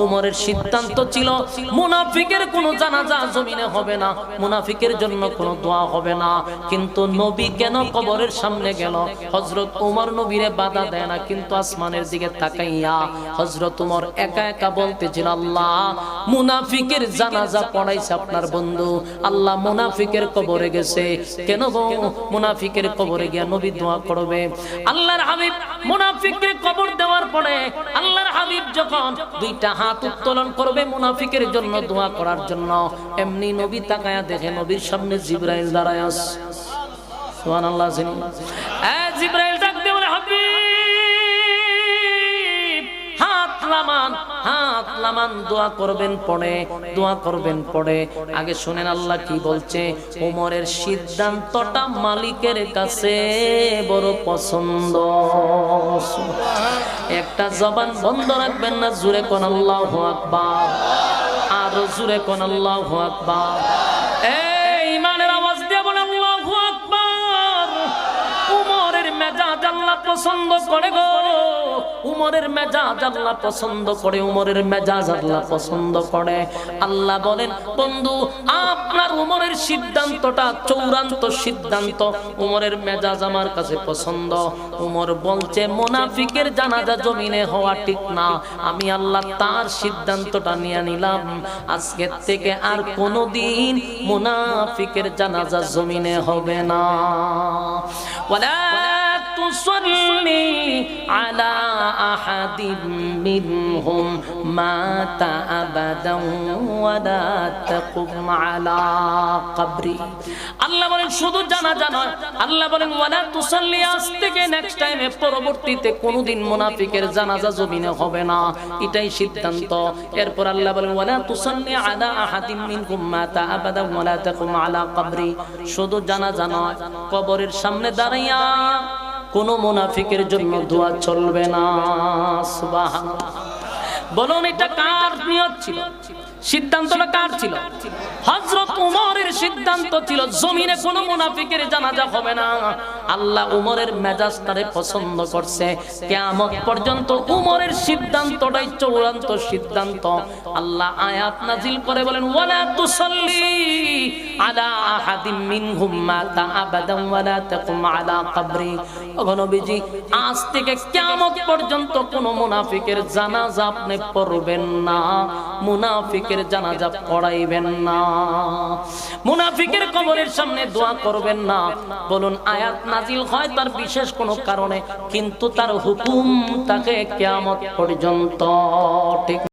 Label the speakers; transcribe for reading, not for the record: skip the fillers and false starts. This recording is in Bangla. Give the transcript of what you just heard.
Speaker 1: উমরের সিদ্ধান্ত ছিল মুনাফিকের কোনো জানাজা জমিনে হবে না, মুনাফিকের জন্য কোনো দোয়া হবে না। কিন্তু নবী কেন কবরের সামনে গেল? হযরত ওমর নবীরে বাধা দেয় না, কিন্তু আসমানের দিকে তাকাইয়া হযরত ওমর একা একা বলতেছিল, আল্লাহ মুনাফিকের জানাজা পড়াইছে আপনার বন্ধু, আল্লাহ মুনাফিকের কবরে গেছে, কেন গো মুনাফিকের কবরে গিয়া নবী দোয়া করবে? আল্লাহর হাবিব মুনাফিকের কবর দেওয়ার পরে আল্লাহর হাবিব যখন দুইটা হাত উত্তোলন করবে মুনাফিকের জন্য দোয়া করার জন্য, এমনি নবী তাকায়া দেখে নবীর সামনে জিবরাইল দাঁড়ায় আছে। সুবহানাল্লাহ। জিবরাইল ডাক দিয়ে বলে, হাবিব হাত লামান, দোয়া করবেন পড়ে, দোয়া করবেন পড়ে। আগে শুনেন আল্লাহ কি বলছে। ওমরের সিদ্ধান্তটা মালিকের কাছে বড় পছন্দ। একটা জবান বন্ধ রাখবেন না, জোরে কোন আল্লাহু আকবার, আরো জোরে কোন আল্লাহু আকবার। এই ইমানের আওয়াজ দিয়ে বলেন আল্লাহু আকবার। উমরের মেজাজ আল্লাহ পছন্দ করে গো, উমরের মেজাজ আল্লাহ পছন্দ করে, উমরের মেজাজ আল্লাহ পছন্দ করে। আল্লাহ বলেন, বন্ধু আপনার উমরের সিদ্ধান্তটা চূড়ান্ত সিদ্ধান্ত, উমরের মেজাজ আমার কাছে পছন্দ। উমর বলছে মুনাফিকের জানাজা জমিনে হওয়া ঠিক না, আমি আল্লাহ তার সিদ্ধান্তটা নিয়ে নিলাম, আজকের থেকে আর কোনোদিন মুনাফিকের জানাজা জমিনে হবে না। ওয়ালা তুসাল্লি আলা আহাদিম মিনহুম মাতা আবাদান ওয়ালা তাকুম আলা কবরি। আল্লাহ বলেন শুধু জানাজা নয়, আল্লাহ বলেন ওয়ালা তুসাল্লি, আজ থেকে নেক্সট টাইমে পরবর্তীতে কোনোদিন মুনাফিকের জানাজা জমিনে হবে না, এটাই সিদ্ধান্ত। এরপর আল্লাহ বলেন ওয়ালা তুসাল্লি আলা আহাদিম মিনহুম মাতা আবাদান ওয়ালা তাকুম আলা কবরি। শুধু জানাজা নয়, কবরের সামনে দাঁড়াইয়া কোন মুনাফিকের জন্য দোয়া চলবে না। সুবহানাল্লাহ। বলুন এটা কার নিয়ত ছিল? সিদ্ধান্তটা কার ছিল? হযরত উমরের সিদ্ধান্ত ছিল জমিনে কোনো মুনাফিকের জানাজা হবে না। আল্লাহ উমরের মেজাজটারে পছন্দ করছে, কিয়ামত পর্যন্ত উমরের সিদ্ধান্তটাই চূড়ান্ত সিদ্ধান্ত। আল্লাহ আয়াত নাজিল করে বলেন ওয়ালা তুসাল্লি আলা আহাদিম মিনহুম মাতা আবাদান ওয়ালা তাকুম আলা কবরি। ও নবীজি, আজ থেকে কিয়ামত পর্যন্ত কোনো মুনাফিকের জানাজা আপনি পড়বেন না, মুনাফিকের জানাজা পড়াইবেন না, মুনাফিকের কবরের সামনে দোয়া করবেন না। বলুন আয়াত নাজিল হয় তার বিশেষ কোনো কারণে, কিন্তু তার হুকুম তাকে কিয়ামত পর্যন্ত। ঠিক